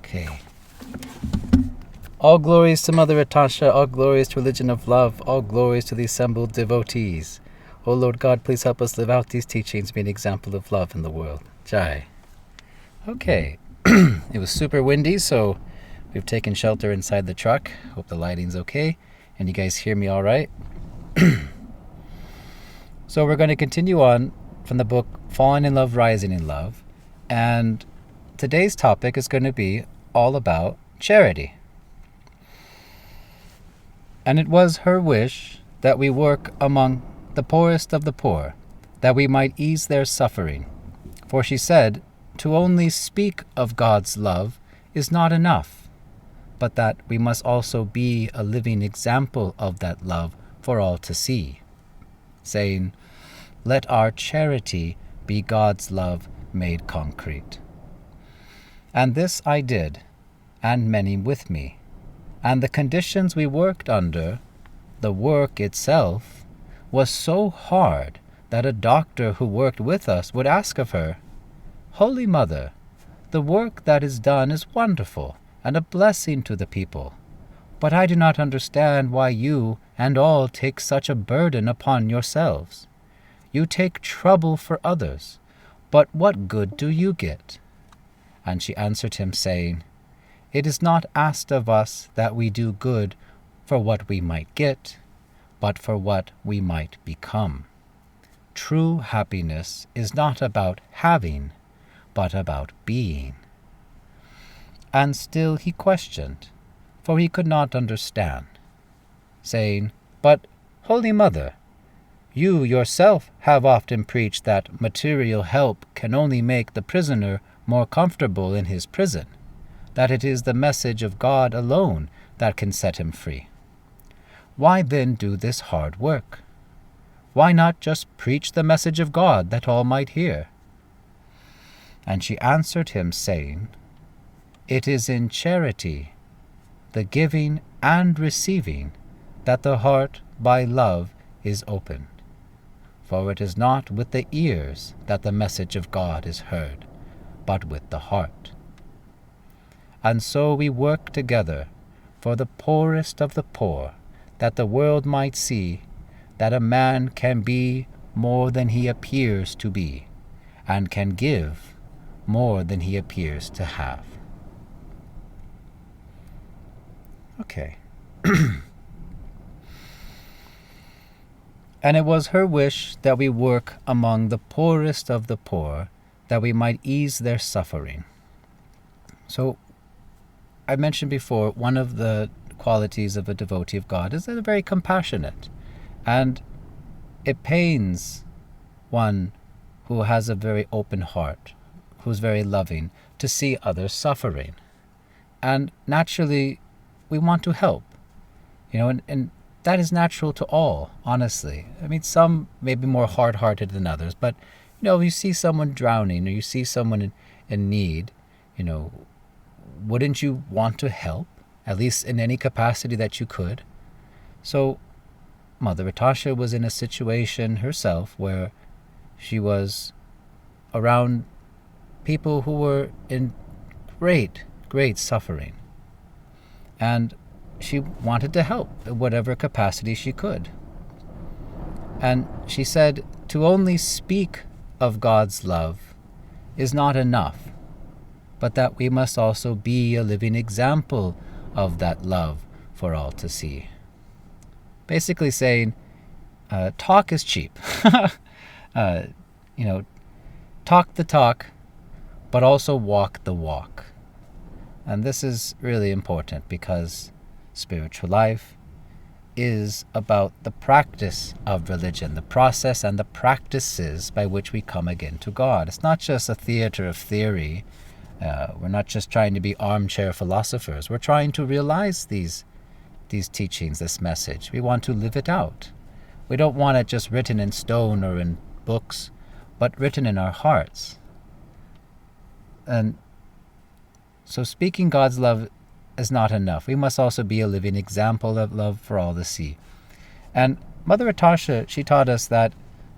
Okay. All glories to Mother Atasha, all glories to Religion of Love, all glories to the assembled devotees. O Lord God, please help us live out these teachings, be an example of love in the world. Jai. Okay. It was super windy, so we've taken shelter inside the truck. Hope the lighting's okay. And you guys hear me all right? So we're going to continue on from the book Falling in Love, Rising in Love. And today's topic is going to be all about charity. And it was her wish that we work among the poorest of the poor, that we might ease their suffering. For she said, to only speak of God's love is not enough, but that we must also be a living example of that love for all to see, saying, let our charity be God's love made concrete. And this I did, and many with me. And the conditions we worked under, the work itself, was so hard that a doctor who worked with us would ask of her, Holy Mother, the work that is done is wonderful and a blessing to the people, but I do not understand why you and all take such a burden upon yourselves. You take trouble for others, but what good do you get? And she answered him, saying, it is not asked of us that we do good for what we might get, but for what we might become. True happiness is not about having, but about being. And still he questioned, for he could not understand, saying, but, Holy Mother, you yourself have often preached that material help can only make the prisoner more comfortable in his prison, that it is the message of God alone that can set him free. Why then do this hard work? Why not just preach the message of God that all might hear? And she answered him, saying, it is in charity, the giving and receiving, that the heart by love is opened. For it is not with the ears that the message of God is heard, but with the heart. And so we work together for the poorest of the poor, that the world might see that a man can be more than he appears to be, and can give more than he appears to have. Okay. And it was her wish that we work among the poorest of the poor, that we might ease their suffering. So, I mentioned before, one of the qualities of a devotee of God is that they're very compassionate. And it pains one who has a very open heart, who's very loving, to see others suffering. And naturally, we want to help. And that is natural to all, honestly. I mean, some may be more hard-hearted than others, but, you see someone drowning or you see someone in need, wouldn't you want to help, at least in any capacity that you could? So Mother Atasha was in a situation herself where she was around people who were in great, great suffering. And she wanted to help in whatever capacity she could. And she said, to only speak of God's love is not enough, but that we must also be a living example of that love for all to see. Basically saying, talk is cheap. Talk the talk, but also walk the walk. And this is really important because spiritual life is about the practice of religion, the process and the practices by which we come again to God. It's not just a theater of theory. We're not just trying to be armchair philosophers. We're trying to realize these teachings, this message. We want to live it out. We don't want it just written in stone or in books, but written in our hearts. And so speaking God's love is not enough. We must also be a living example of love for all to see. And Mother Atasha, she taught us that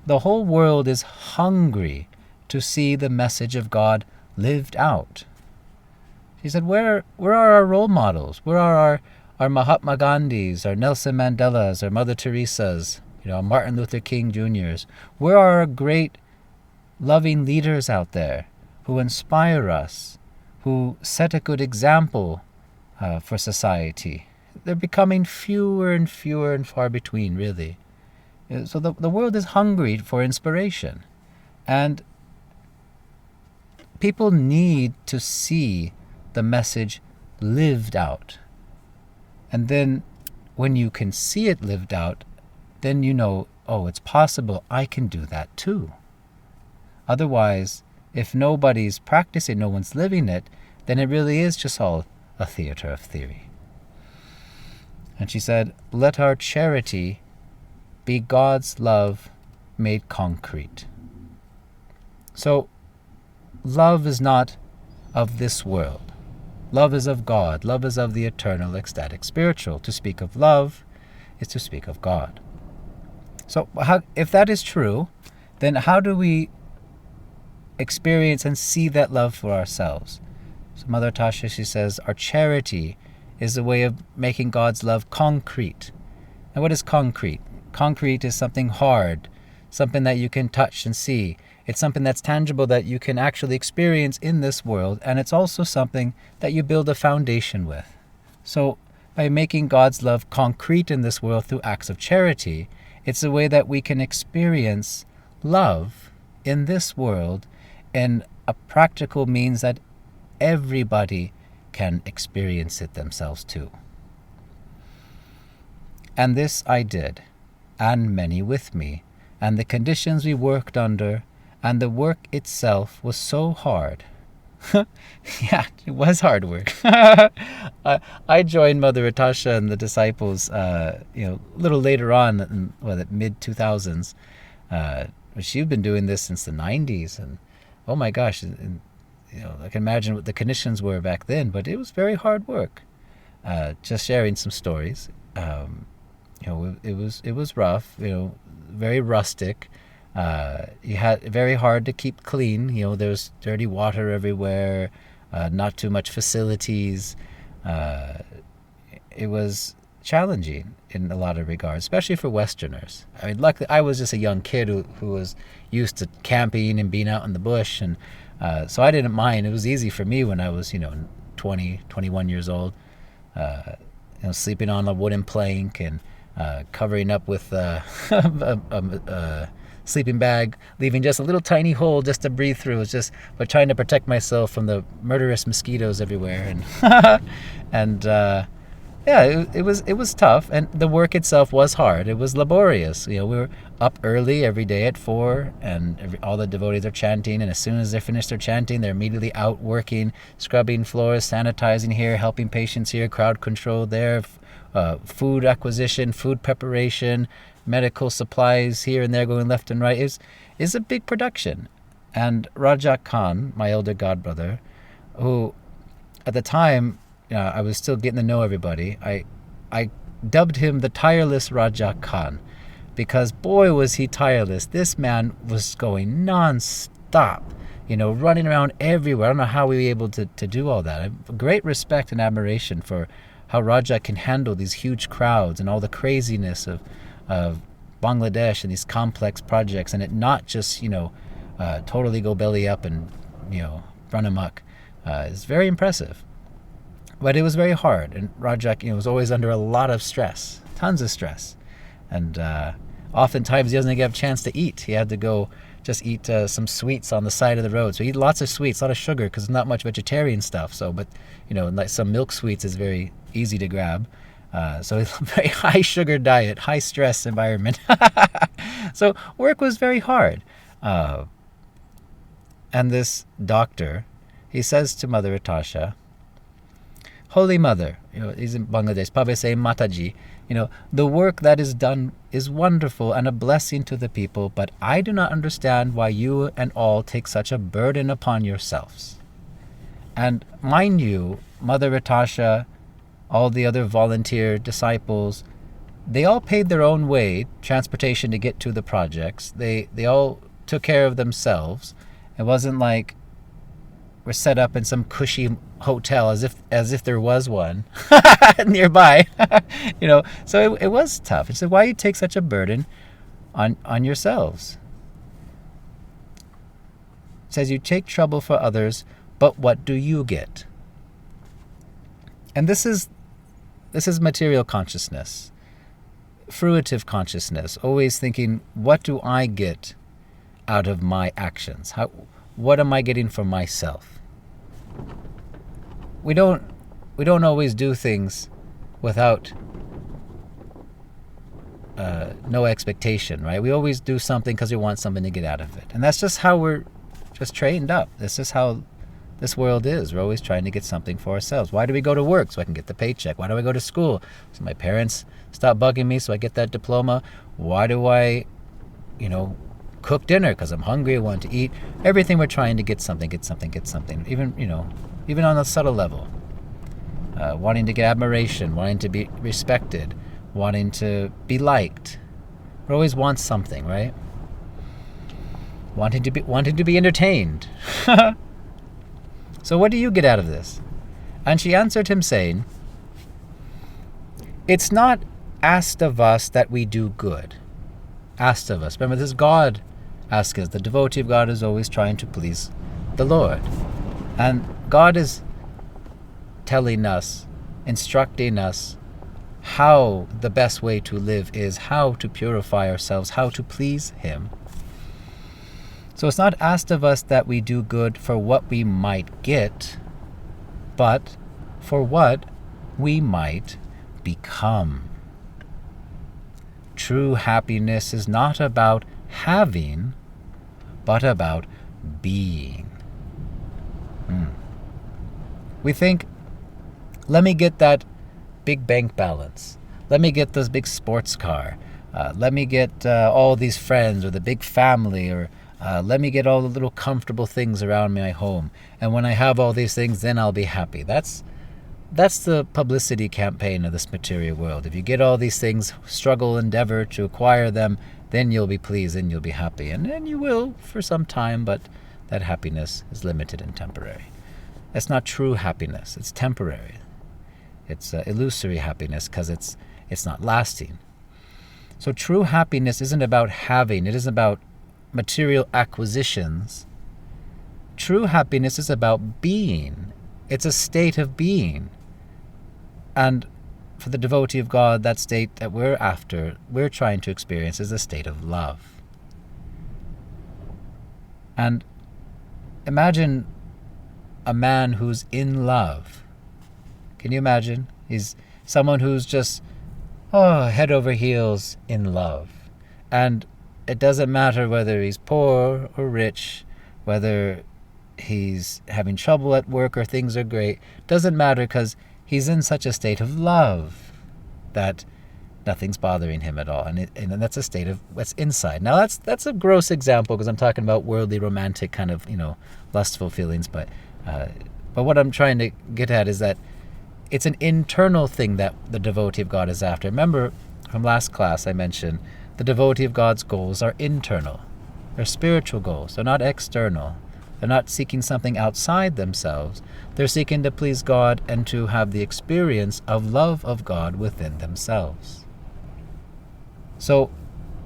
the whole world is hungry to see the message of God lived out. She said, where are our role models? Where are our Mahatma Gandhis, our Nelson Mandelas, our Mother Teresas, our Martin Luther King Jr.'s? Where are our great loving leaders out there who inspire us, who set a good example for society? They're becoming fewer and fewer and far between, really. So the world is hungry for inspiration. And people need to see the message lived out. And then when you can see it lived out, then you know, oh, it's possible, I can do that too. Otherwise, if nobody's practicing, no one's living it, then it really is just all a theater of theory. And she said, let our charity be God's love made concrete. So, love is not of this world. Love is of God. Love is of the eternal, ecstatic, spiritual. To speak of love is to speak of God. So if that is true, then how do we experience and see that love for ourselves? So Mother Tasha, she says, our charity is a way of making God's love concrete. And what is concrete? Concrete is something hard, something that you can touch and see. It's something that's tangible that you can actually experience in this world, and it's also something that you build a foundation with. So by making God's love concrete in this world through acts of charity, it's a way that we can experience love in this world in a practical means that everybody can experience it themselves too. And this I did, and many with me, and the conditions we worked under, and the work itself was so hard. Yeah, it was hard work. I joined Mother Atasha and the disciples, a little later on, in the mid-2000s. She'd been doing this since the 90s, and oh my gosh, I can imagine what the conditions were back then, but it was very hard work. Just sharing some stories. It was rough, very rustic. You had very hard to keep clean. There was dirty water everywhere, not too much facilities. It was challenging in a lot of regards, especially for Westerners. I mean, luckily, I was just a young kid who was used to camping and being out in the bush, and so I didn't mind. It was easy for me when I was, 20, 21 years old, sleeping on a wooden plank and covering up with a sleeping bag, leaving just a little tiny hole just to breathe through. It's just but trying to protect myself from the murderous mosquitoes everywhere, and it was tough, and the work itself was hard. It was laborious. We were up early every day at 4, and all the devotees are chanting, and as soon as they finish their chanting, they're immediately out working, scrubbing floors, sanitizing here, helping patients here, crowd control there, food acquisition, food preparation, medical supplies here and there going left and right. Is a big production. And Raja Khan, my elder godbrother, who at the time I was still getting to know everybody, I dubbed him the tireless Raja Khan, because boy was he tireless. This man was going non-stop, running around everywhere. I don't know how we were able to do all that. I have great respect and admiration for how Raja can handle these huge crowds and all the craziness of Bangladesh and these complex projects, and it not just totally go belly up and run amok. It's very impressive, but it was very hard, and Raja was always under a lot of stress, tons of stress, and oftentimes he doesn't get a chance to eat. He had to go just eat some sweets on the side of the road. So he eat lots of sweets, a lot of sugar, because there's not much vegetarian stuff. So, but like some milk sweets is very easy to grab. So it's a very high sugar diet, high stress environment. So work was very hard. And this doctor, he says to Mother Atasha, Holy Mother, he's in Bangladesh, probably say Mataji, the work that is done is wonderful and a blessing to the people, but I do not understand why you and all take such a burden upon yourselves. And mind you, Mother Atasha, all the other volunteer disciples, they all paid their own way, transportation to get to the projects. They all took care of themselves. It wasn't like we're set up in some cushy hotel as if there was one nearby. So it was tough. It said, why you take such a burden on yourselves? It says, you take trouble for others, but what do you get? And this is material consciousness, fruitive consciousness, always thinking, what do I get out of my actions? What am I getting for myself? We don't always do things without no expectation, right? We always do something because we want something to get out of it. And that's just how we're just trained up. This is how this world is. We're always trying to get something for ourselves. Why do we go to work? So I can get the paycheck. Why do I go to school? So my parents stop bugging me so I get that diploma. Why do I, cook dinner? Because I'm hungry, I want to eat. Everything we're trying to get something. Even on a subtle level. Wanting to get admiration, wanting to be respected, wanting to be liked. We always want something, right? Wanting to be entertained. So what do you get out of this? And she answered him, saying, it's not asked of us that we do good. Asked of us. Remember, this is God asking us. The devotee of God is always trying to please the Lord. And God is telling us, instructing us how the best way to live is, how to purify ourselves, how to please Him. So it's not asked of us that we do good for what we might get, but for what we might become. True happiness is not about having, but about being. We think, let me get that big bank balance. Let me get this big sports car. Let me get all these friends or the big family, or let me get all the little comfortable things around my home. And when I have all these things, then I'll be happy. That's the publicity campaign of this material world. If you get all these things, struggle, endeavor to acquire them, then you'll be pleased and you'll be happy. And then you will for some time, but that happiness is limited and temporary. That's not true happiness. It's temporary. It's illusory happiness because it's not lasting. So true happiness isn't about having. It isn't about material acquisitions. True happiness is about being. It's a state of being. And for the devotee of God, that state that we're trying to experience is a state of love. And imagine a man who's in love. Can you imagine? He's someone who's just head over heels in love. And it doesn't matter whether he's poor or rich, whether he's having trouble at work or things are great. Doesn't matter, because he's in such a state of love that nothing's bothering him at all. And that's a state of what's inside. Now that's a gross example, because I'm talking about worldly, romantic kind of, lustful feelings. But what I'm trying to get at is that it's an internal thing that the devotee of God is after. Remember from last class I mentioned the devotee of God's goals are internal. They're spiritual goals. They're not external. They're not seeking something outside themselves. They're seeking to please God and to have the experience of love of God within themselves. So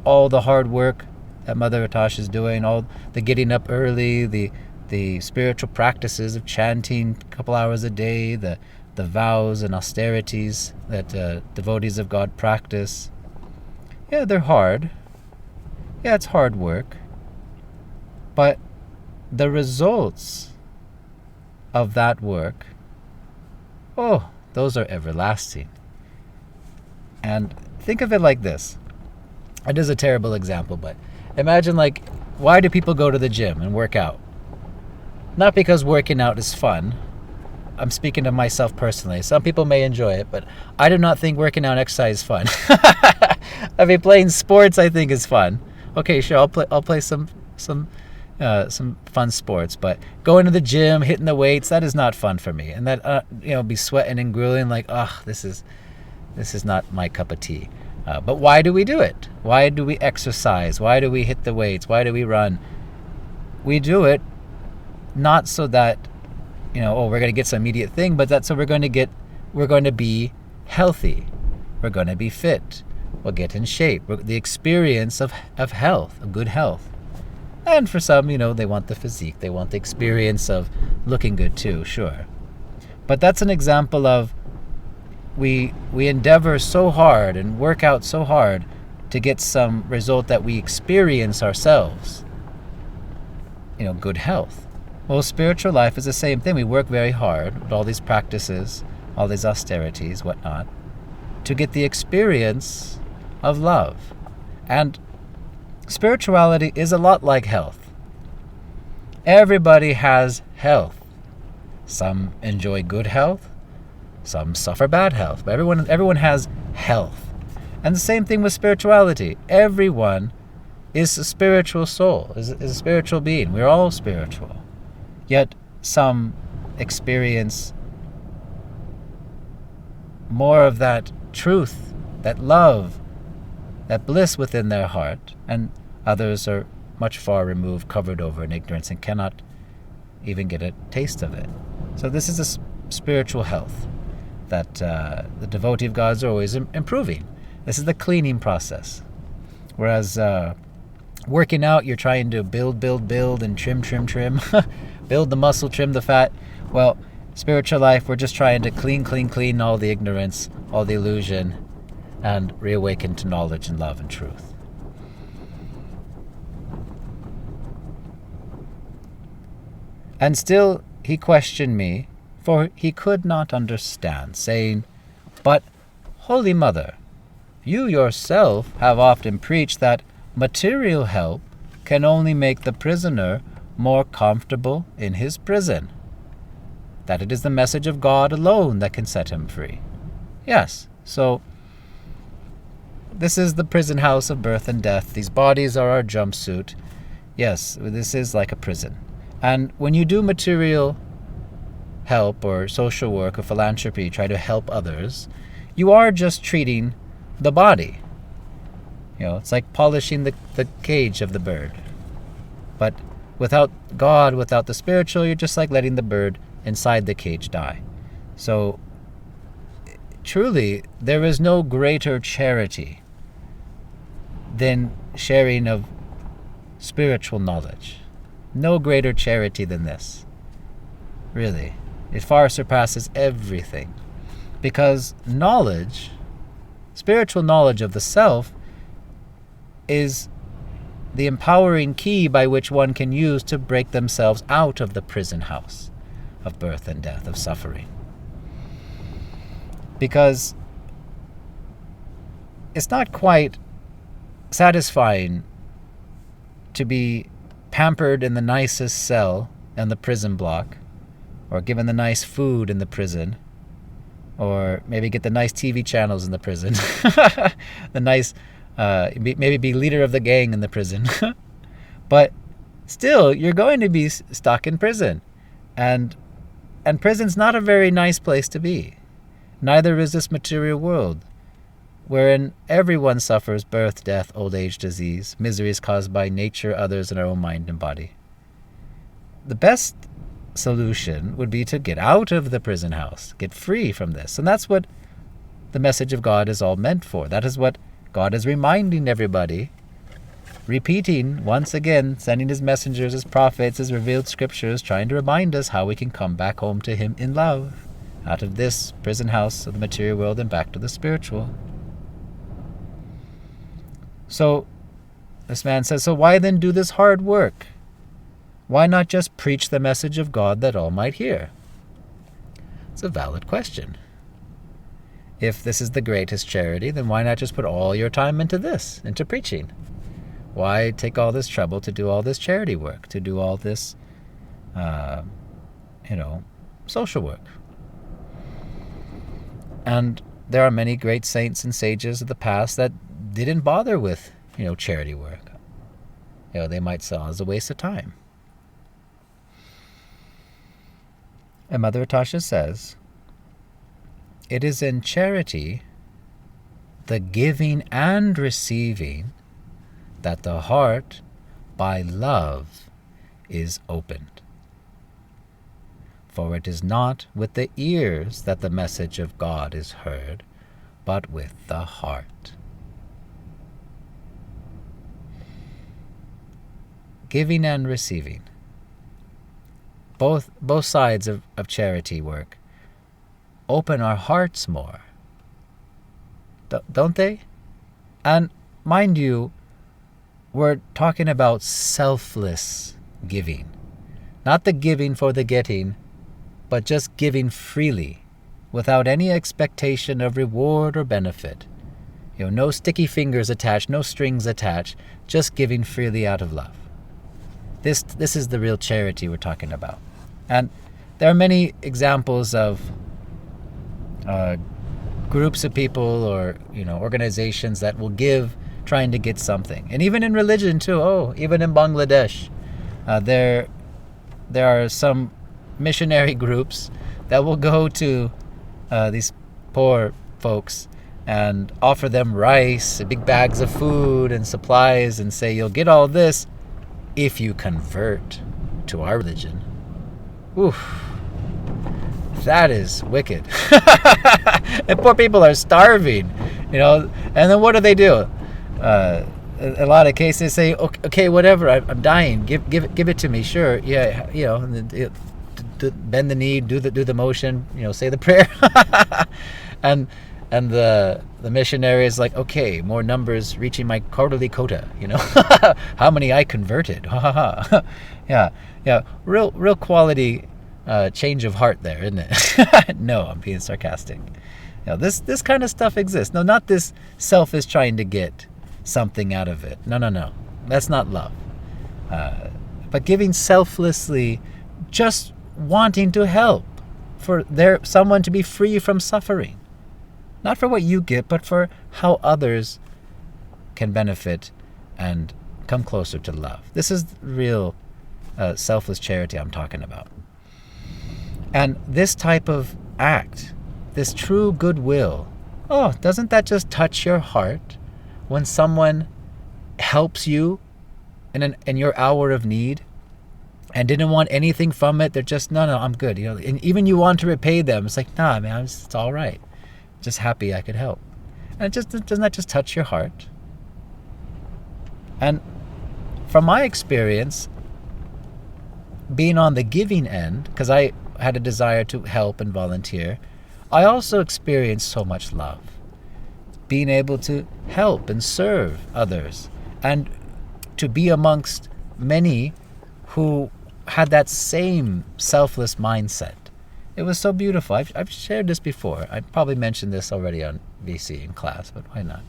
all the hard work that Mother Atash is doing, all the getting up early, the spiritual practices of chanting a couple hours a day, the vows and austerities that devotees of God practice, yeah, they're hard. Yeah, it's hard work. But the results of that work, those are everlasting. And think of it like this. It is a terrible example, but imagine, why do people go to the gym and work out? Not because working out is fun. I'm speaking of myself personally. Some people may enjoy it, but I do not think working out and exercise is fun. I mean, playing sports I think is fun. Okay, sure, I'll play some fun sports, but going to the gym, hitting the weights, that is not fun for me. And that be sweating and grueling, this is not my cup of tea. But why do we do it? Why do we exercise? Why do we hit the weights? Why do we run? We do it not so that we're going to get some immediate thing, but that's what we're going to be healthy. We're going to be fit. We'll get in shape. The experience of health, of good health. And for some, they want the physique. They want the experience of looking good too, sure. But that's an example of we endeavor so hard and work out so hard to get some result that we experience ourselves. Good health. Well, spiritual life is the same thing. We work very hard with all these practices, all these austerities, whatnot, to get the experience of love. And spirituality is a lot like health. Everybody has health. Some enjoy good health, some suffer bad health, but everyone has health. And the same thing with spirituality. Everyone is a spiritual soul, is a spiritual being. We're all spiritual. Yet some experience more of that truth, that love, that bliss within their heart, and others are much far removed, covered over in ignorance, and cannot even get a taste of it. So this is a spiritual health that the devotee of God is always improving. This is the cleaning process. Whereas working out, you're trying to build, and trim, build the muscle, trim the fat. Well, spiritual life, we're just trying to clean all the ignorance, all the illusion, and reawaken to knowledge and love and truth. And still he questioned me, for he could not understand, saying, "But, Holy Mother, you yourself have often preached that material help can only make the prisoner more comfortable in his prison, that it is the message of God alone that can set him free." Yes, so this is the prison house of birth and death. These bodies are our jumpsuit. Yes, this is like a prison. And when you do material help or social work or philanthropy, try to help others, you are just treating the body. It's like polishing the cage of the bird. But without God, without the spiritual, you're just like letting the bird inside the cage die. So truly, there is no greater charity than sharing of spiritual knowledge. No greater charity than this. Really. It far surpasses everything. Because knowledge, spiritual knowledge of the self, is the empowering key by which one can use to break themselves out of the prison house of birth and death, of suffering. Because it's not quite satisfying to be pampered in the nicest cell in the prison block, or given the nice food in the prison, or maybe get the nice TV channels in the prison, the nice, maybe be leader of the gang in the prison. But still, you're going to be stuck in prison. And prison's not a very nice place to be. Neither is this material world, wherein everyone suffers birth, death, old age, disease, miseries caused by nature, others, and our own mind and body. The best solution would be to get out of the prison house, get free from this. And that's what the message of God is all meant for. That is what God is reminding everybody, repeating once again, sending his messengers, his prophets, his revealed scriptures, trying to remind us how we can come back home to him in love, out of this prison house of the material world and back to the spiritual. So this man says, so why then do this hard work? Why not just preach the message of God that all might hear? It's a valid question. If this is the greatest charity, then why not just put all your time into this, into preaching? Why take all this trouble to do all this charity work, to do all this, social work? And there are many great saints and sages of the past that didn't bother with, charity work. They might saw it as a waste of time. And Mother Natasha says, it is in charity, the giving and receiving, that the heart, by love, is opened. For it is not with the ears that the message of God is heard, but with the heart. Giving and receiving. Both sides of charity work open our hearts more. Don't they? And mind you, we're talking about selfless giving. Not the giving for the getting, but just giving freely, without any expectation of reward or benefit. No sticky fingers attached, no strings attached, just giving freely out of love. This is the real charity we're talking about. And there are many examples of groups of people or organizations that will give trying to get something. And even in religion too. Even in Bangladesh, there are some missionary groups that will go to these poor folks and offer them rice, big bags of food and supplies, and say, you'll get all this if you convert to our religion. Oof. That is wicked. And poor people are starving, and then what do? A lot of cases say, okay, whatever, I'm dying, give it to me, sure, yeah, bend the knee, do the motion, say the prayer. and the missionary is like, okay, more numbers reaching my quarterly quota, how many I converted. Yeah, real quality change of heart there, isn't it? No, I'm being sarcastic. This kind of stuff exists. No, not this selfish trying to get something out of it. No. That's not love. But giving selflessly, just wanting to help for someone to be free from suffering. Not for what you get, but for how others can benefit and come closer to love. This is real selfless charity I'm talking about. And this type of act, this true goodwill, doesn't that just touch your heart when someone helps you in your hour of need and didn't want anything from it? They're just, no, I'm good. And even you want to repay them. It's like, nah, man, it's all right. Just happy I could help. And doesn't that just touch your heart? And from my experience, being on the giving end, because I had a desire to help and volunteer, I also experienced so much love. Being able to help and serve others and to be amongst many who had that same selfless mindset. It was so beautiful. I've shared this before. I probably mentioned this already on VC in class, but why not?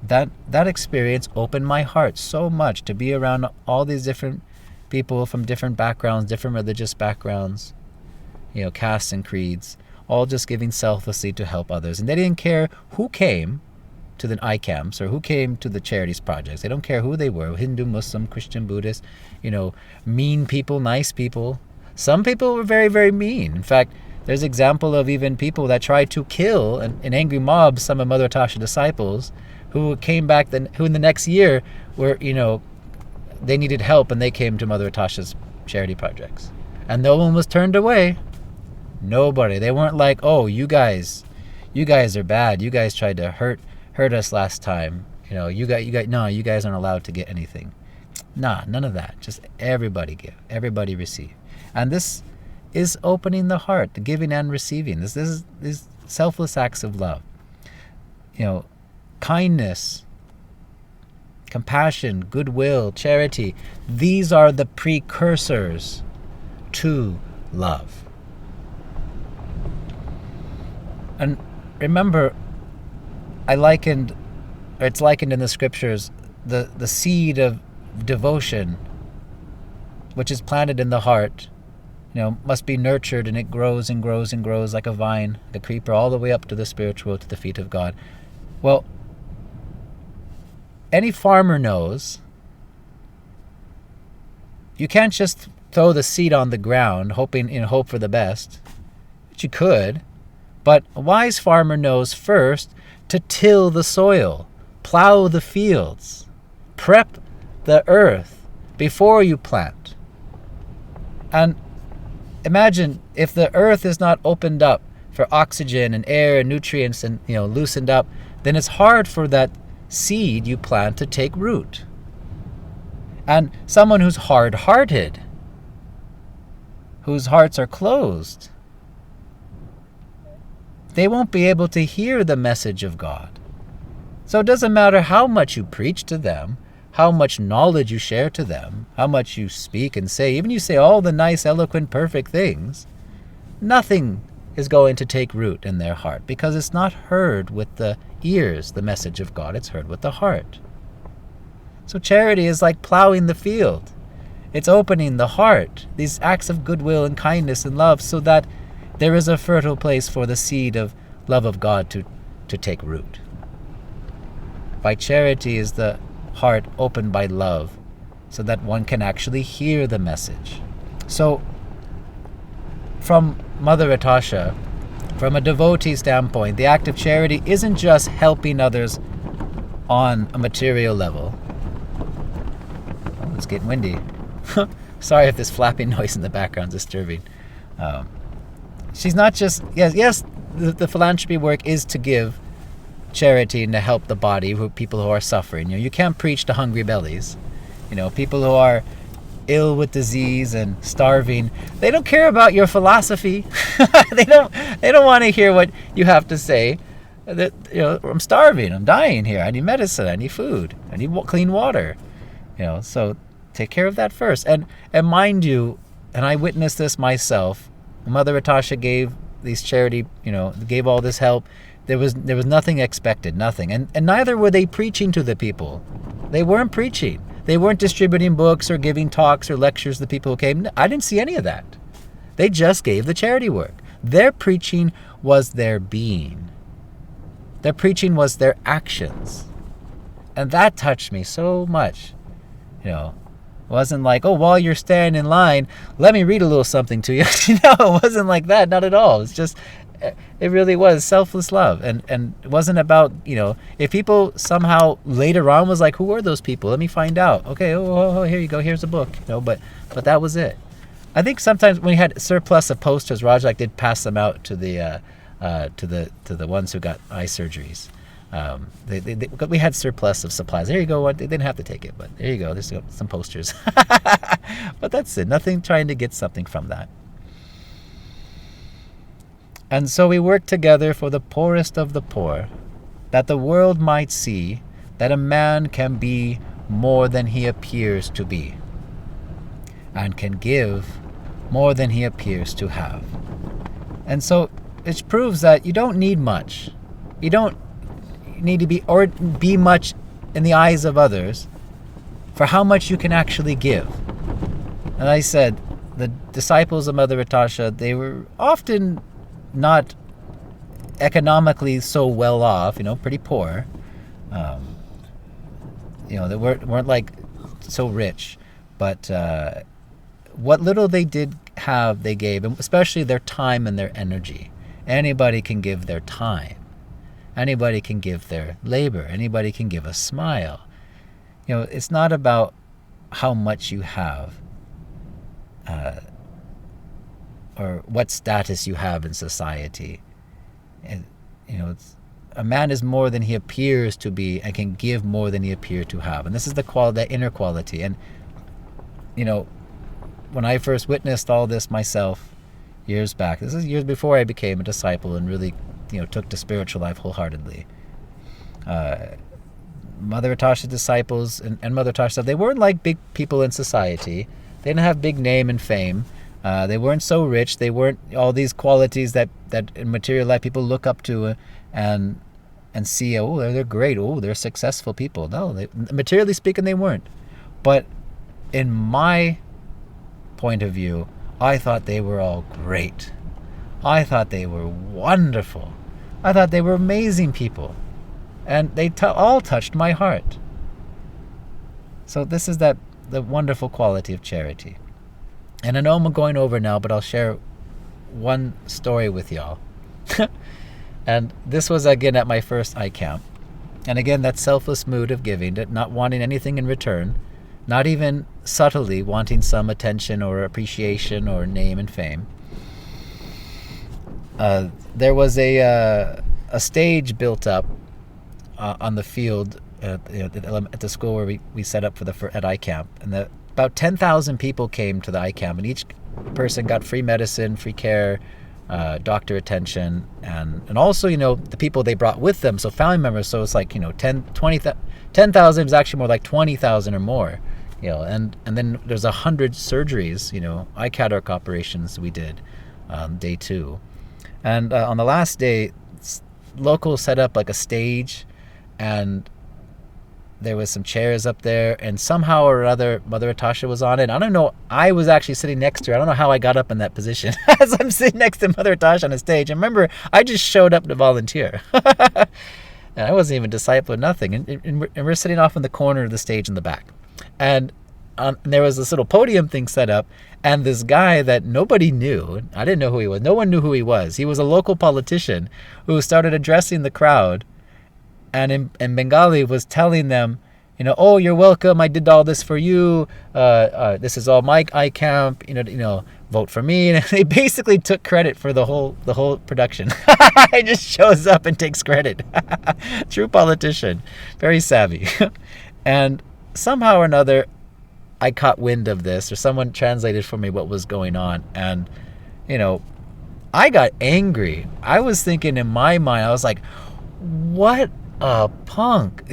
That experience opened my heart so much to be around all these different people from different backgrounds, different religious backgrounds, castes and creeds, all just giving selflessly to help others. And they didn't care who came to the ICAMs or who came to the charities projects. They don't care who they were, Hindu, Muslim, Christian, Buddhist, mean people, nice people. Some people were very, very mean. In fact, there's example of even people that tried to kill an angry mob, some of Mother Tasha disciples, who came back, who in the next year were, they needed help and they came to Mother Tasha's charity projects. And no one was turned away. Nobody. They weren't like, oh, you guys are bad. You guys tried to hurt us last time. You guys aren't allowed to get anything. Nah, none of that. Just everybody give, everybody receive. And this is opening the heart, the giving and receiving. This is selfless acts of love. Kindness, compassion, goodwill, charity. These are the precursors to love. And remember, it's likened in the scriptures, the seed of devotion, which is planted in the heart, must be nurtured, and it grows and grows and grows like a vine, like a creeper, all the way up to the spiritual, to the feet of God. Well, any farmer knows you can't just throw the seed on the ground, hope for the best, which you could. But a wise farmer knows first to till the soil, plow the fields, prep the earth before you plant. And imagine if the earth is not opened up for oxygen and air and nutrients and, loosened up, then it's hard for that seed you plant to take root. And someone who's hard-hearted, whose hearts are closed, they won't be able to hear the message of God. So it doesn't matter how much you preach to them, how much knowledge you share to them, how much you speak and say, even you say all the nice, eloquent, perfect things, nothing is going to take root in their heart, because it's not heard with the ears, the message of God. It's heard with the heart. So charity is like plowing the field. It's opening the heart, these acts of goodwill and kindness and love, so that there is a fertile place for the seed of love of God to take root. By charity is the heart opened by love, so that one can actually hear the message. So, from Mother Natasha, from a devotee standpoint, the act of charity isn't just helping others on a material level. Oh, it's getting windy. Sorry if this flapping noise in the background is disturbing. She's not just, yes, the philanthropy work is to give charity and to help the body, people who are suffering. You can't preach to hungry bellies. People who are ill with disease and starving, they don't care about your philosophy. they don't want to hear what you have to say. That I'm starving, I'm dying here, I need medicine, I need food, I need clean water. So take care of that first. And mind you, and I witnessed this myself, Mother Natasha gave these charity, gave all this help. There was nothing expected, nothing. And neither were they preaching to the people. They weren't preaching. They weren't distributing books or giving talks or lectures to the people who came. I didn't see any of that. They just gave the charity work. Their preaching was their being. Their preaching was their actions. And that touched me so much. It wasn't like, oh, while you're standing in line, let me read a little something to you. It wasn't like that, not at all. It's just, it really was selfless love. And it wasn't about, if people somehow later on was like, who are those people? Let me find out. Okay, oh, here you go, here's a book. But that was it. I think sometimes when we had surplus of posters, Rajak did pass them out to the ones who got eye surgeries. We had surplus of supplies. There you go. They didn't have to take it, but there you go. There's some posters. But that's it. Nothing trying to get something from that. And so we work together for the poorest of the poor, that the world might see that a man can be more than he appears to be, and can give more than he appears to have. And so it proves that you don't need much. You don't need to be much in the eyes of others for how much you can actually give. And I said, the disciples of Mother Natasha, they were often not economically so well off, pretty poor. They weren't like so rich, but what little they did have, they gave, and especially their time and their energy. Anybody can give their time. Anybody can give their labor. Anybody can give a smile. It's not about how much you have or what status you have in society. And, a man is more than he appears to be and can give more than he appears to have. And this is that inner quality. And, when I first witnessed all this myself years back, this is years before I became a disciple and really took to spiritual life wholeheartedly. Mother Natasha's disciples and Mother Natasha, they weren't like big people in society. They didn't have big name and fame. They weren't so rich. They weren't all these qualities that in material life people look up to and see, oh, they're great. Oh, they're successful people. No, materially speaking, they weren't. But in my point of view, I thought they were all great. I thought they were wonderful. I thought they were amazing people. And they all touched my heart. So this is the wonderful quality of charity. And I know I'm going over now, but I'll share one story with y'all. And this was again at my first I camp. And again, that selfless mood of giving, not wanting anything in return, not even subtly wanting some attention or appreciation or name and fame, there was a stage built up on the field at the school where we set up at iCamp, and about 10,000 people came to the iCamp, and each person got free medicine, free care, doctor attention, and also, the people they brought with them, so family members. So it's like, 10,000 is actually more like 20,000 or more, and then there's 100 surgeries, eye cataract operations we did day 2. And on the last day, locals set up like a stage, and there was some chairs up there, and somehow or other Mother Atasha was on it. I don't know. I was actually sitting next to her. I don't know how I got up in that position as I'm sitting next to Mother Atasha on the stage. And remember, I just showed up to volunteer. And I wasn't even disciple or nothing. And we're sitting off in the corner of the stage in the back. And there was this little podium thing set up, and this guy that nobody knew, I didn't know who he was. No one knew who he was. He was a local politician who started addressing the crowd, and in Bengali was telling them, oh, you're welcome. I did all this for you. This is all my iCamp. Vote for me. And they basically took credit for the whole production. He just shows up and takes credit. True politician, very savvy. And somehow or another, I caught wind of this, or someone translated for me what was going on, and I got angry. I was thinking in my mind, I was like, what a punk.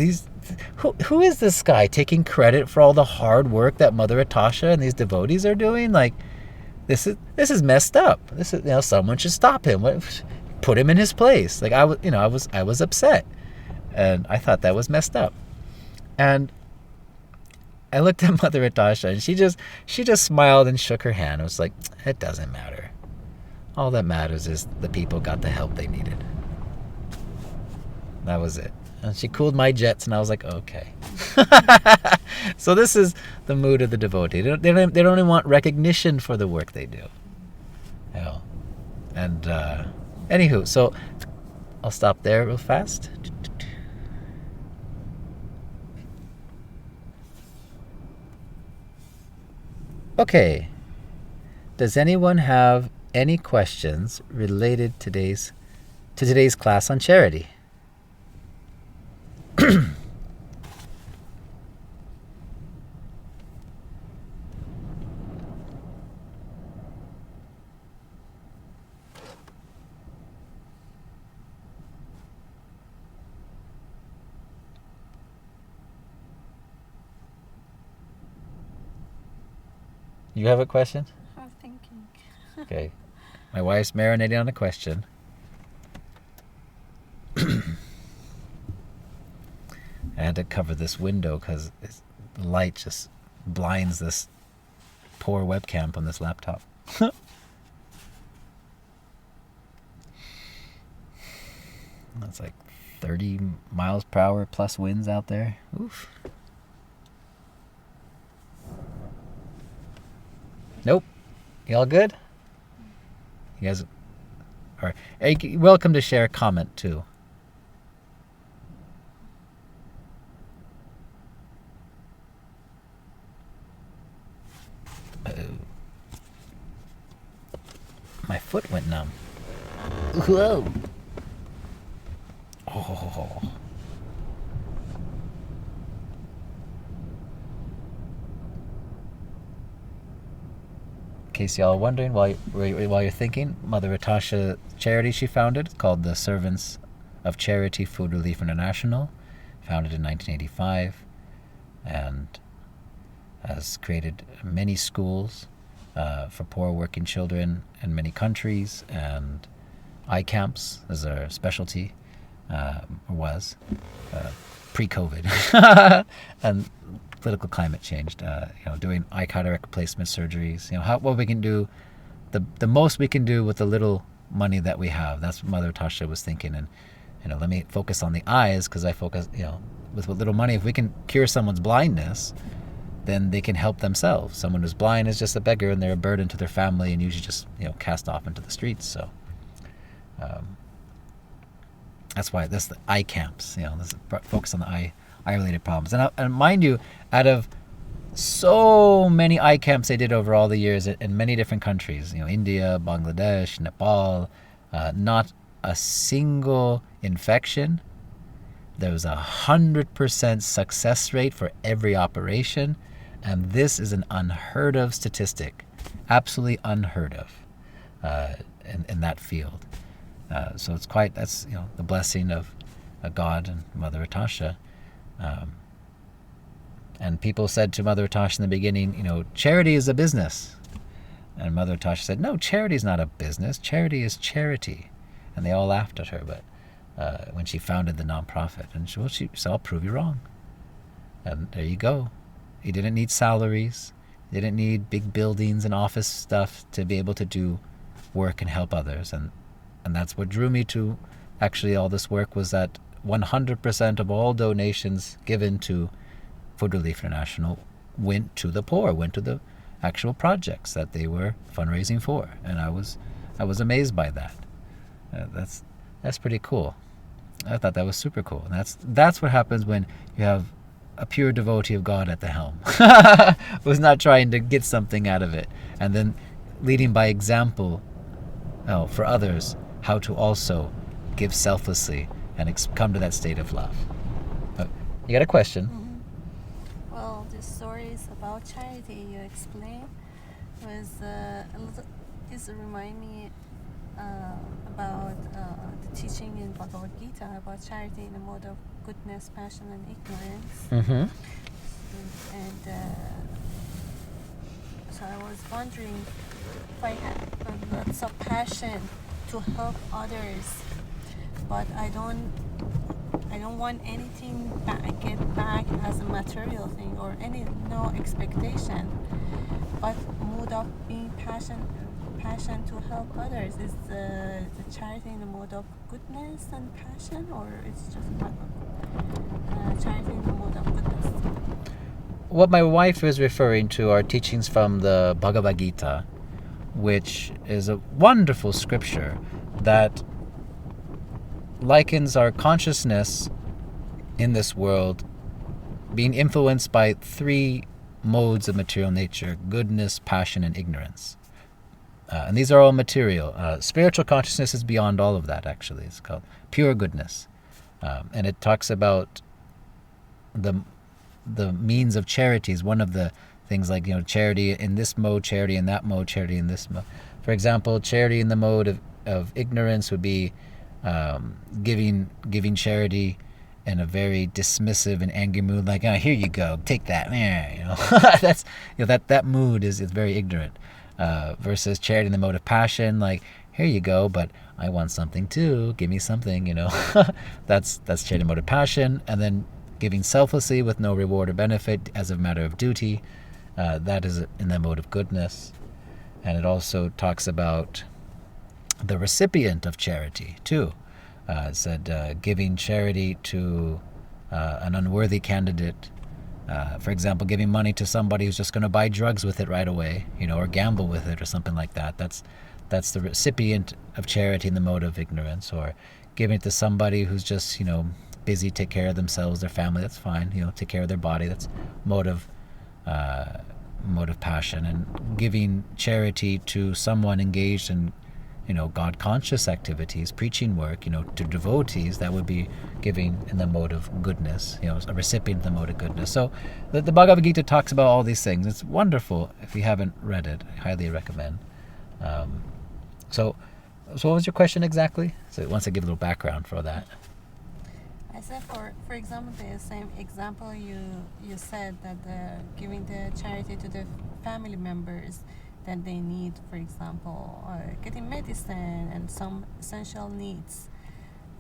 Who is this guy taking credit for all the hard work that Mother Atasha and these devotees are doing? Like, this is messed up. This is, someone should stop him. Put him in his place. Like, I was upset, and I thought that was messed up. And I looked at Mother Atasha, and she just smiled and shook her hand. I was like, it doesn't matter. All that matters is the people got the help they needed. That was it. And she cooled my jets, and I was like, okay. So this is the mood of the devotee. They don't even want recognition for the work they do. And anywho, so I'll stop there real fast. Okay. Does anyone have any questions related to today's class on charity? You have a question? I was thinking. Okay. My wife's marinating on a question. I had to cover this window because the light just blinds this poor webcam on this laptop. That's like 30 miles per hour plus winds out there. Oof. Nope. You all good? You guys are welcome to share a comment too. My foot went numb. Whoa. Oh. In case y'all are wondering, while you're thinking, Mother Atasha charity she founded, called the Servants of Charity Food Relief International, founded in 1985, and has created many schools for poor working children in many countries, and iCamps is our specialty, was pre-COVID, and political climate changed. Doing eye cataract replacement surgeries. What we can do, the most we can do with the little money that we have. That's what Mother Tasha was thinking, and let me focus on the eyes, because I focus, with what little money, if we can cure someone's blindness, then they can help themselves. Someone who's blind is just a beggar, and they're a burden to their family, and usually just cast off into the streets. So that's why this the eye camps. This focus on the eye related problems. And mind you, out of so many eye camps they did over all the years in many different countries, India, Bangladesh, Nepal, not a single infection. There was 100% success rate for every operation, and this is an unheard of statistic, absolutely unheard of in that field. So it's that's the blessing of God and Mother Atasha. And people said to Mother Atasha in the beginning, charity is a business. And Mother Atasha said, no, charity is not a business. Charity is charity. And they all laughed at her, but when she founded the nonprofit. And she said, I'll prove you wrong. And there you go. He didn't need salaries. He didn't need big buildings and office stuff to be able to do work and help others. And that's what drew me to actually all this work, was that 100% of all donations given to Food Relief International went to the poor, went to the actual projects that they were fundraising for. And I was amazed by that. That's pretty cool. I thought that was super cool. And that's what happens when you have a pure devotee of God at the helm. Was not trying to get something out of it, and then leading by example for others how to also give selflessly and come to that state of love. You got a question? Mm-hmm. Well, the stories about charity you explained was this remind me about the teaching in Bhagavad Gita about charity in a mode of goodness, passion, and ignorance. Mm-hmm. And so I was wondering if I have lots of passion to help others, but I don't want anything get back as a material thing or no expectation. But mode of being passion to help others is the charity in the mode of goodness and passion, or it's just charity in the mode of goodness? What my wife is referring to are teachings from the Bhagavad Gita, which is a wonderful scripture that likens our consciousness in this world being influenced by 3 modes of material nature: goodness, passion, and ignorance. And these are all material. Spiritual consciousness is beyond all of that, actually. It's called pure goodness. And it talks about the means of charities. One of the things like, charity in this mode, charity in that mode, charity in this mode. For example, charity in the mode of ignorance would be giving charity in a very dismissive and angry mood, like, here you go, take that. That's that mood is very ignorant. Versus charity in the mode of passion, like, here you go, but I want something too, give me something, that's charity in the mode of passion. And then giving selflessly with no reward or benefit as a matter of duty, that is in the mode of goodness. And it also talks about the recipient of charity too. It said giving charity to an unworthy candidate. For example, giving money to somebody who's just going to buy drugs with it right away, or gamble with it or something like that. That's the recipient of charity in the mode of ignorance. Or giving it to somebody who's just, busy, take care of themselves, their family. That's fine. Take care of their body. That's mode of passion. And giving charity to someone engaged in God-conscious activities, preaching work, to devotees, that would be giving in the mode of goodness, a recipient in the mode of goodness. So the Bhagavad Gita talks about all these things. It's wonderful. If you haven't read it, I highly recommend. So what was your question exactly? So once I give a little background for that. I said, for example, the same example you said that giving the charity to the family members that they need, for example, getting medicine and some essential needs.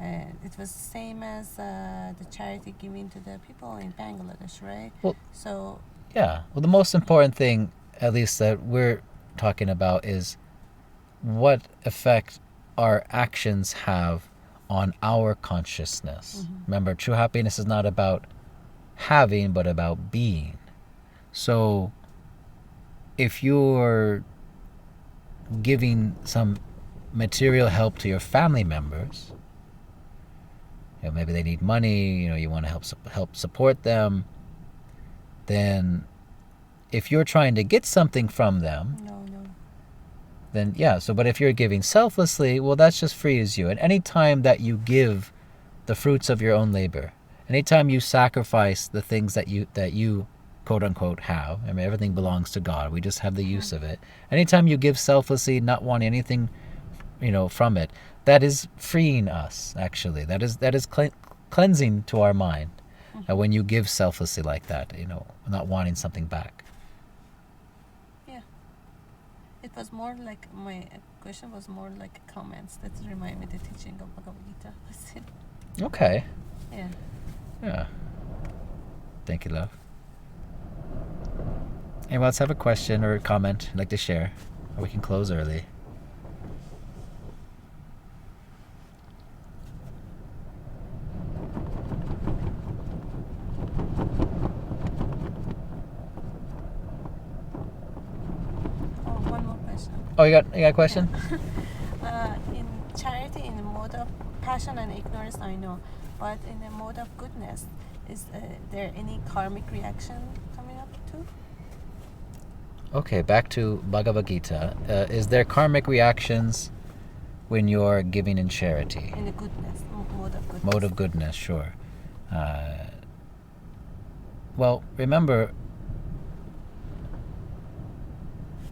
It was the same as the charity giving to the people in Bangladesh, right? Well, so yeah. Well, the most important thing, at least that we're talking about, is what effect our actions have on our consciousness. Mm-hmm. Remember, true happiness is not about having, but about being. So if you're giving some material help to your family members, maybe they need money, you want to help support them, then if you're trying to get something from them, No. then yeah. So, but if you're giving selflessly, well, that's just frees you. And any time that you give the fruits of your own labor, anytime you sacrifice the things that you quote unquote have, I mean, everything belongs to God. We just have the use of it. Anytime you give selflessly, not wanting anything, from it, that is freeing us. Actually, that is cleansing to our mind. When you give selflessly like that, not wanting something back. Yeah. It was more like my question was more like comments that remind me the teaching of Bhagavad Gita. Okay. Yeah. Yeah. Thank you, love. Anyone else have a question or a comment you'd like to share? Or we can close early. Oh, one more question. Oh, you got a question? In charity, in the mode of passion and ignorance, I know, but in the mode of goodness, is there any karmic reaction coming up too? Okay, back to Bhagavad Gita. Is there karmic reactions when you're giving in charity? In the goodness, mode of goodness. Mode of goodness, sure. Well, remember,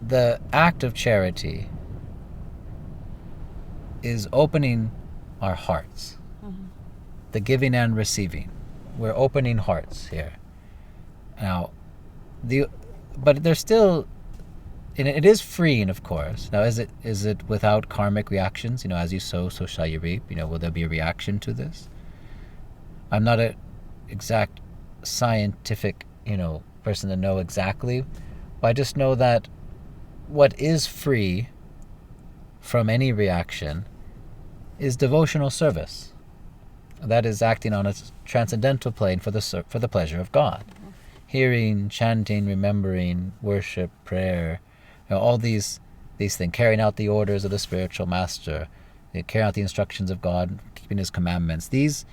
the act of charity is opening our hearts. Mm-hmm. The giving and receiving. We're opening hearts here. Now, but there's still, and it is freeing, of course. Now, is it without karmic reactions? As you sow, so shall you reap. Will there be a reaction to this? I'm not an exact scientific, person to know exactly, but I just know that what is free from any reaction is devotional service. That is acting on a transcendental plane for the pleasure of God. Mm-hmm. Hearing, chanting, remembering, worship, prayer, all these things, carrying out the orders of the spiritual master, carrying out the instructions of God, keeping His commandments. These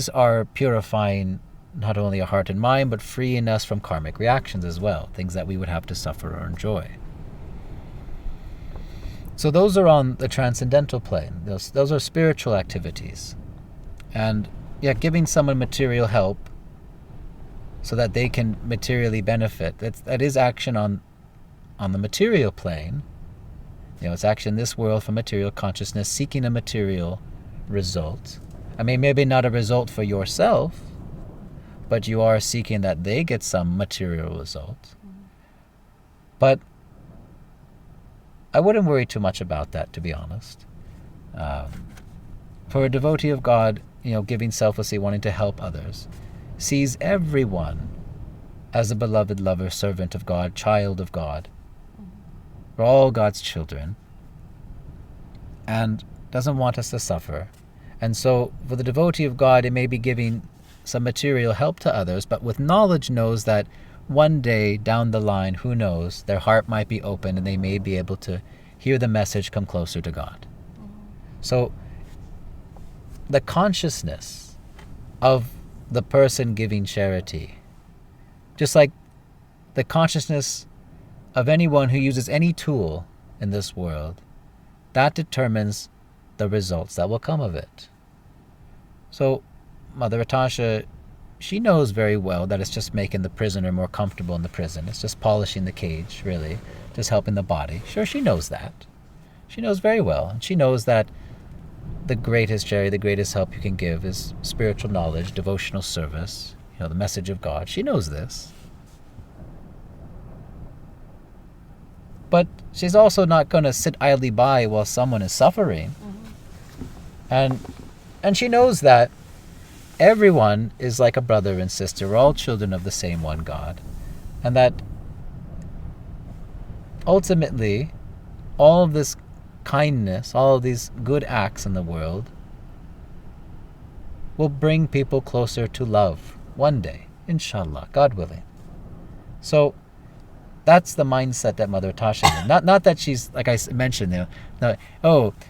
are purifying not only our heart and mind, but freeing us from karmic reactions as well, things that we would have to suffer or enjoy. So those are on the transcendental plane. Those are spiritual activities. And giving someone material help so that they can materially benefit, that is action on the material plane. It's action in this world for material consciousness, seeking a material result. I mean, maybe not a result for yourself, but you are seeking that they get some material result. Mm-hmm. But I wouldn't worry too much about that, to be honest. For a devotee of God, giving selflessly, wanting to help others, sees everyone as a beloved lover, servant of God, child of God. Mm-hmm. We're all God's children, and doesn't want us to suffer. And so for the devotee of God, it may be giving some material help to others, but with knowledge knows that one day down the line, who knows, their heart might be open and they may be able to hear the message, come closer to God. Mm-hmm. So the consciousness of the person giving charity, just like the consciousness of anyone who uses any tool in this world, that determines the results that will come of it. So Mother Natasha, she knows very well that it's just making the prisoner more comfortable in the prison. It's just polishing the cage, really, just helping the body. Sure, she knows that. She knows very well. And she knows that the greatest charity, the greatest help you can give is spiritual knowledge, devotional service, the message of God. She knows this. But she's also not going to sit idly by while someone is suffering. Mm-hmm. And she knows that everyone is like a brother and sister. We're all children of the same one God. And that ultimately, all of this kindness, all of these good acts in the world will bring people closer to love one day, inshallah, God willing. So that's the mindset that Mother Tasha is in. Not that she's, like I mentioned,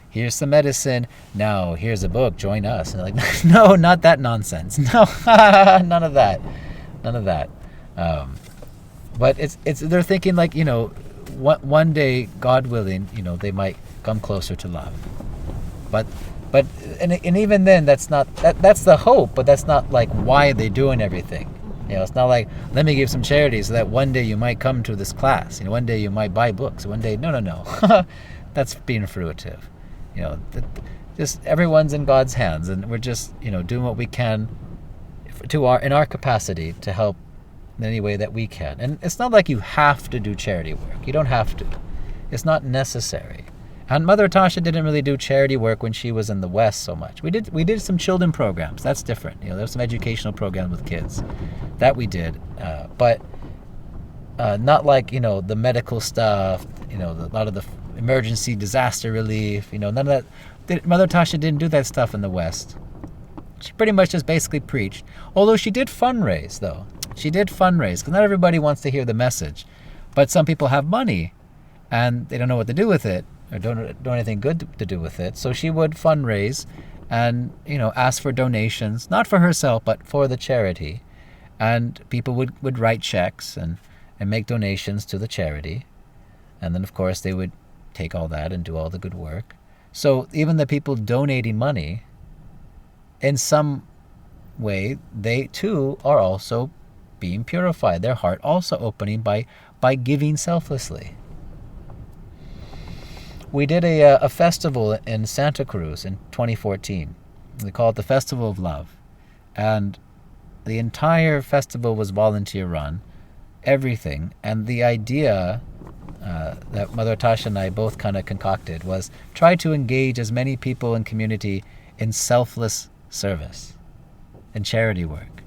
here's some medicine, now here's a book, join us. And like, no, not that nonsense. No, none of that. But it's they're thinking like, one day, God willing, they might come closer to love. But and even then, that's the hope, but that's not like why they're doing everything. It's not like, let me give some charity so that one day you might come to this class. One day you might buy books. One day, no. That's being fruitive. Just everyone's in God's hands, and we're just doing what we can in our capacity to help in any way that we can. And it's not like you have to do charity work. You don't have to. It's not necessary. And Mother Tasha didn't really do charity work when she was in the West so much. We did some children programs. That's different. There's some educational programs with kids that we did, but not like the medical stuff. A lot of the emergency disaster relief. None of that. Mother Tasha didn't do that stuff in the West. She pretty much just basically preached. Although she did fundraise, though. She did fundraise, because not everybody wants to hear the message. But some people have money, and they don't know what to do with it, or don't know anything good to do with it. So she would fundraise and, ask for donations, not for herself, but for the charity. And people would write checks and make donations to the charity. And then, of course, they would take all that and do all the good work. So even the people donating money, in some way, they too are also being purified. Their heart also opening by giving selflessly. We did a festival in Santa Cruz in 2014. We call it the Festival of Love. And the entire festival was volunteer run, everything. And the idea that Mother Tasha and I both kind of concocted was try to engage as many people in community in selfless service and charity work.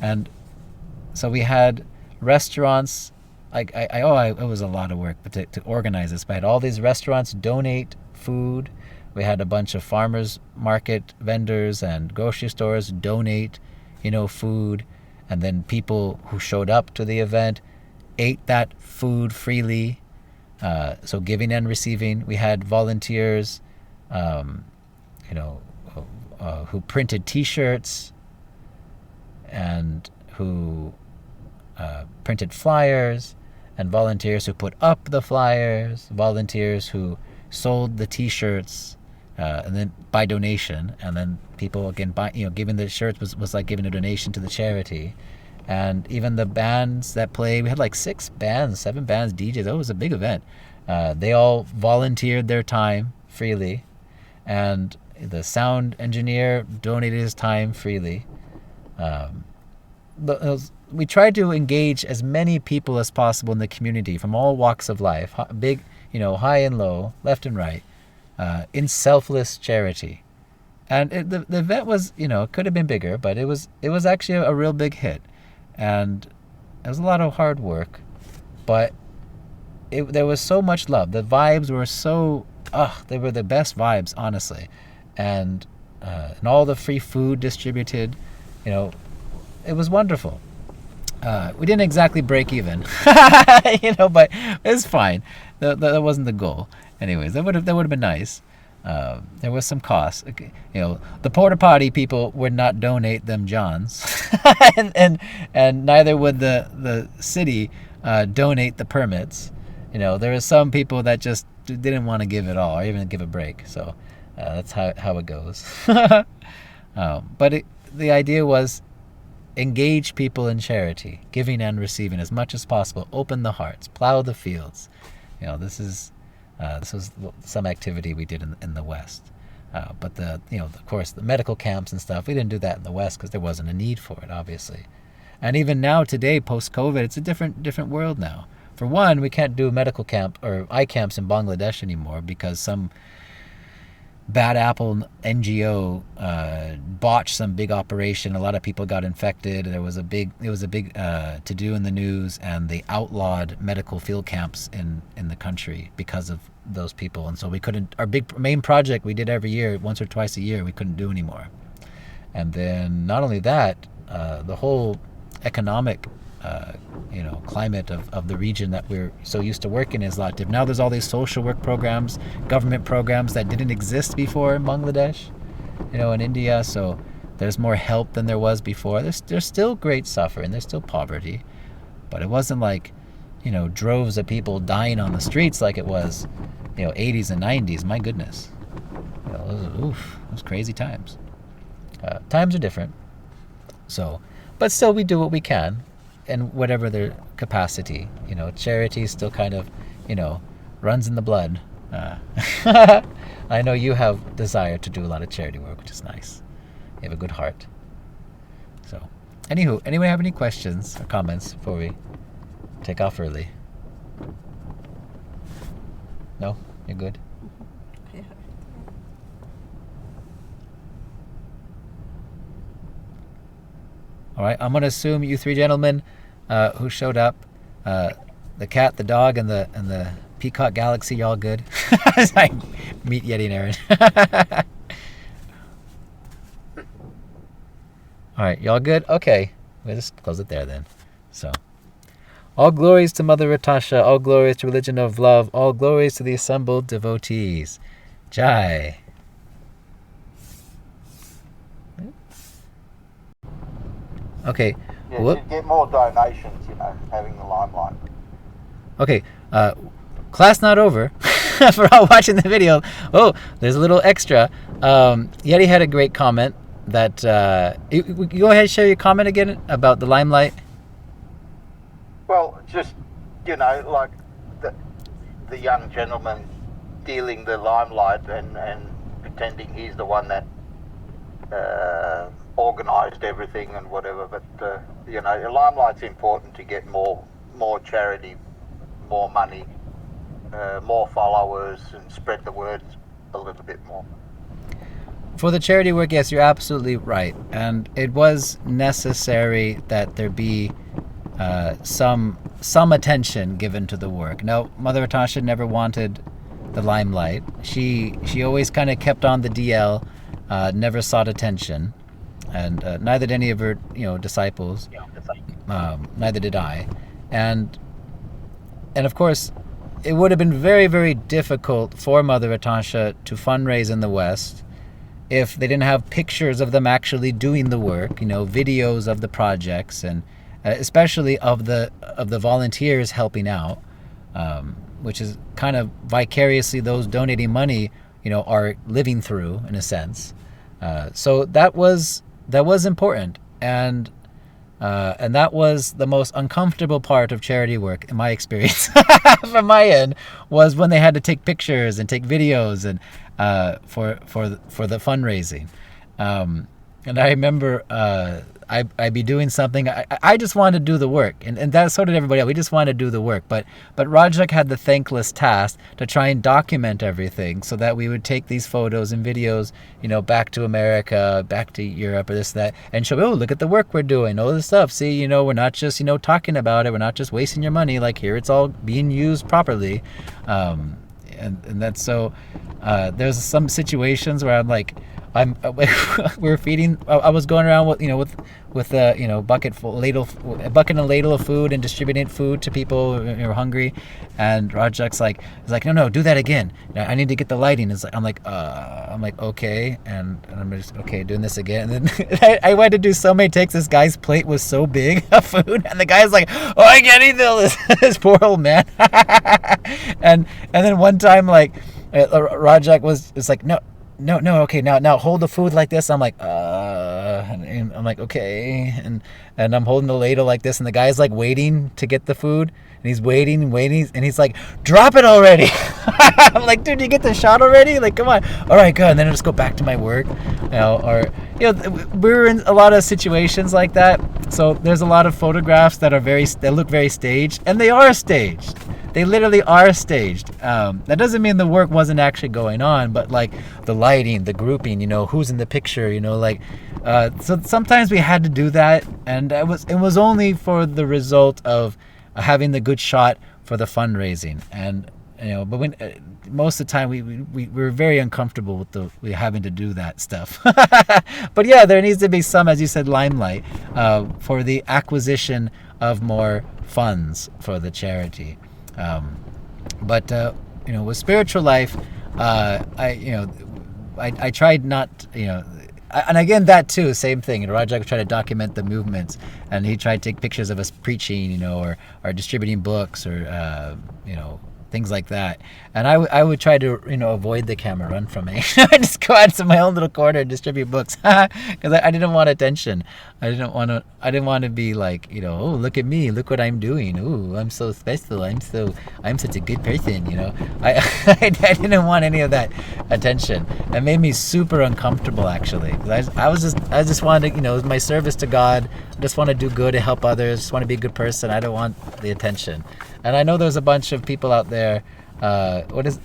And so we had restaurants. It was a lot of work to organize this. But I had all these restaurants donate food. We had a bunch of farmers market vendors and grocery stores donate, food. And then people who showed up to the event ate that food freely. So giving and receiving. We had volunteers, who printed T-shirts and who printed flyers, and volunteers who put up the flyers, volunteers who sold the T-shirts, and then by donation, and then people again giving the shirts was like giving a donation to the charity. And even the bands that played, we had like 7 bands, DJs. It was a big event. They all volunteered their time freely, and the sound engineer donated his time freely. We tried to engage as many people as possible in the community from all walks of life, big, high and low, left and right, in selfless charity. And the event was, could have been bigger, but it was actually a real big hit. And it was a lot of hard work, but there was so much love. The vibes were they were the best vibes, honestly. And all the free food distributed, it was wonderful. We didn't exactly break even, but it's fine. That wasn't the goal. Anyways, that would have been nice. There was some cost. The porta potty people would not donate them Johns, and neither would the city donate the permits. There were some people that just didn't want to give it all or even give a break. So that's how it goes. But the idea was engage people in charity, giving and receiving as much as possible. Open the hearts, plow the fields. This was some activity we did in the West. But of course, the medical camps and stuff, we didn't do that in the West because there wasn't a need for it, obviously. And even now, today, post-COVID, it's a different world now. For one, we can't do medical camp or eye camps in Bangladesh anymore because some bad apple NGO botched some big operation. A lot of people got infected. It was a big to do in the news, and they outlawed medical field camps in the country because of those people. And so we couldn't. Our main project we did every year, once or twice a year, we couldn't do anymore. And then not only that, the whole economic climate of the region that we're so used to working is a lot different. Now there's all these social work programs, government programs that didn't exist before in Bangladesh, in India. So there's more help than there was before. There's still great suffering. There's still poverty. But it wasn't like, droves of people dying on the streets like it was, 80s and 90s. My goodness. It was crazy times. Times are different. So, but still we do what we can in whatever their capacity. Charity still kind of, runs in the blood. I know you have desire to do a lot of charity work, which is nice. You have a good heart. So, anywho, anyone have any questions or comments before we take off early? No? You're good? Yeah. All right, I'm going to assume you three gentlemen who showed up, the cat, the dog, and the Peacock Galaxy, y'all good? As I meet Yeti and Aaron. All right, y'all good? Okay, we'll just close it there then. So, all glories to Mother Ratasha, all glories to religion of love, all glories to the assembled devotees. Jai. Okay. Yeah, you get more donations, having the limelight. Okay, class not over. For all watching the video. Oh, there's a little extra. Yeti had a great comment that... you go ahead and share your comment again about the limelight. Well, just, like the young gentleman stealing the limelight and pretending he's the one that organised everything and whatever. But, limelight's important to get more charity, more money, more followers, and spread the word a little bit more. For the charity work, yes, you're absolutely right. And it was necessary that there be some attention given to the work. Now, Mother Ratasha never wanted the limelight. She always kind of kept on the DL, never sought attention, and neither did any of her disciples. Neither did I, and of course, it would have been very, very difficult for Mother Ratasha to fundraise in the West if they didn't have pictures of them actually doing the work, videos of the projects, and especially of the volunteers helping out, which is kind of vicariously those donating money, are living through in a sense. So that was important, and that was the most uncomfortable part of charity work in my experience from my end, was when they had to take pictures and take videos and for the fundraising. And I remember I'd be doing something. I just wanted to do the work, and that so did everybody else. We just wanted to do the work, but Rajak had the thankless task to try and document everything so that we would take these photos and videos, back to America, back to Europe, or this, that, and show, oh, look at the work we're doing, all this stuff. See, we're not just, talking about it. We're not just wasting your money. Like, here, it's all being used properly. And that's so, there's some situations where I'm like, we're feeding. I was going around with a bucket and ladle of food and distributing food to people who are hungry, and Rajak's like, no, do that again. I need to get the lighting. I'm like, okay, and I'm just okay doing this again. And then I went to do so many takes. This guy's plate was so big of food, and the guy's like, oh, I can't eat this. This poor old man. and then one time, like, Rajak was like, no, okay, now hold the food like this. I'm like, and I'm like, okay, and I'm holding the ladle like this, and the guy's like waiting to get the food, and he's waiting, and he's like, drop it already. I'm like, dude, you get the shot already? Like, come on. All right, good. And then I just go back to my work, we're in a lot of situations like that. So there's a lot of photographs that look very staged, and they are staged. They literally are staged. That doesn't mean the work wasn't actually going on, but like the lighting, the grouping, who's in the picture, so sometimes we had to do that, and it was only for the result of having the good shot for the fundraising. And but when most of the time we were very uncomfortable with having to do that stuff. But yeah, there needs to be some, as you said, limelight for the acquisition of more funds for the charity. But with spiritual life, I tried not, and again, that too, same thing. Rajak tried to document the movements, and he tried to take pictures of us preaching, or distributing books, or things like that. And I would try to avoid the camera, run from it. I just go out to my own little corner and distribute books because I didn't want attention. I didn't want to be like, oh, look at me, look what I'm doing. Ooh, I'm so special. I'm such a good person. I didn't want any of that attention. It made me super uncomfortable, actually. I just wanted to, it was my service to God. I just want to do good, to help others. Just want to be a good person. I don't want the attention. And I know there's a bunch of people out there. There's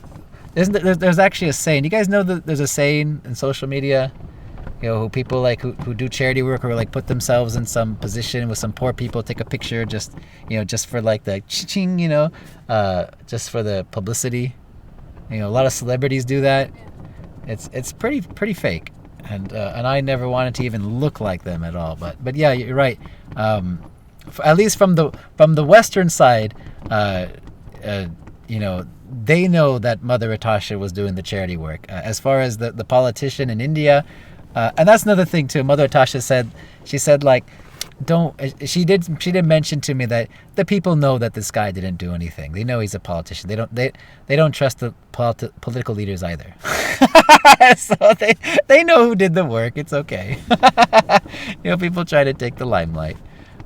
actually a saying. You guys know that there's a saying in social media, who people like who do charity work, or like put themselves in some position with some poor people, take a picture just for like the ching, just for the publicity. A lot of celebrities do that. It's pretty fake, and I never wanted to even look like them at all. But yeah, you're right. At least from the Western side, they know that Mother Atasha was doing the charity work. As far as the politician in India, and that's another thing too. Mother Atasha said, like, she did mention to me that the people know that this guy didn't do anything. They know he's a politician. They don't trust the political leaders either. So they know who did the work. It's okay. People try to take the limelight.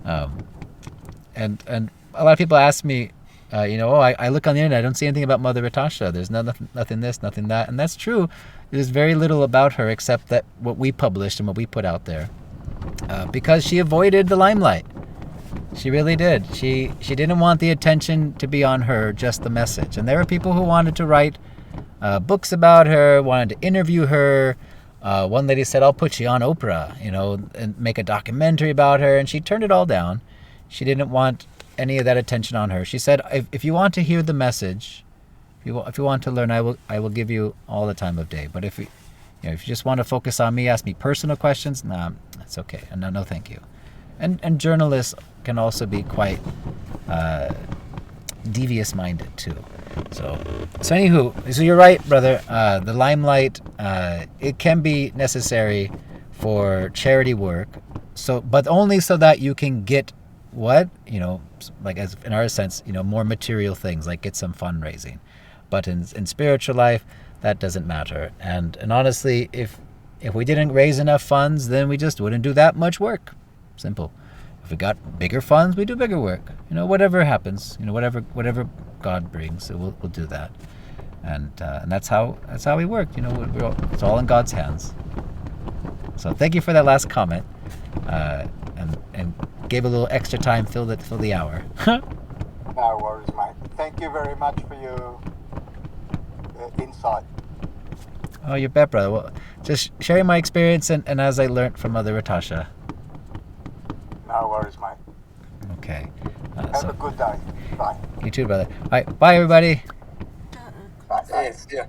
And a lot of people ask me, I look on the internet, I don't see anything about Mother Atasha. There's nothing this, nothing that. And that's true. There's very little about her except that what we published and what we put out there. Because she avoided the limelight. She really did. She didn't want the attention to be on her, just the message. And there were people who wanted to write books about her, wanted to interview her. One lady said, I'll put you on Oprah, and make a documentary about her. And she turned it all down. She didn't want any of that attention on her. She said, if you want to hear the message, if you want to learn, I will give you all the time of day. But if you just want to focus on me, ask me personal questions, nah, that's okay. No, thank you. And journalists can also be quite devious-minded too. So anywho, so you're right, brother. The limelight, it can be necessary for charity work. But only so that you can get what, like as in our sense, more material things, like get some fundraising. But in spiritual life, that doesn't matter. And honestly, if we didn't raise enough funds, then we just wouldn't do that much work. Simple. If we got bigger funds, we do bigger work. Whatever happens, whatever God brings, we'll do that. And that's how we work. It's all in God's hands. So thank you for that last comment, and gave a little extra time, fill the hour. No worries, mate. Thank you very much for your insight. Oh, you bet, brother. Well, just sharing my experience and as I learned from Mother Atasha. No worries, mate. Okay. Have a good day. Bye. You too, brother. All right. Bye, everybody. Bye. Yes, yeah.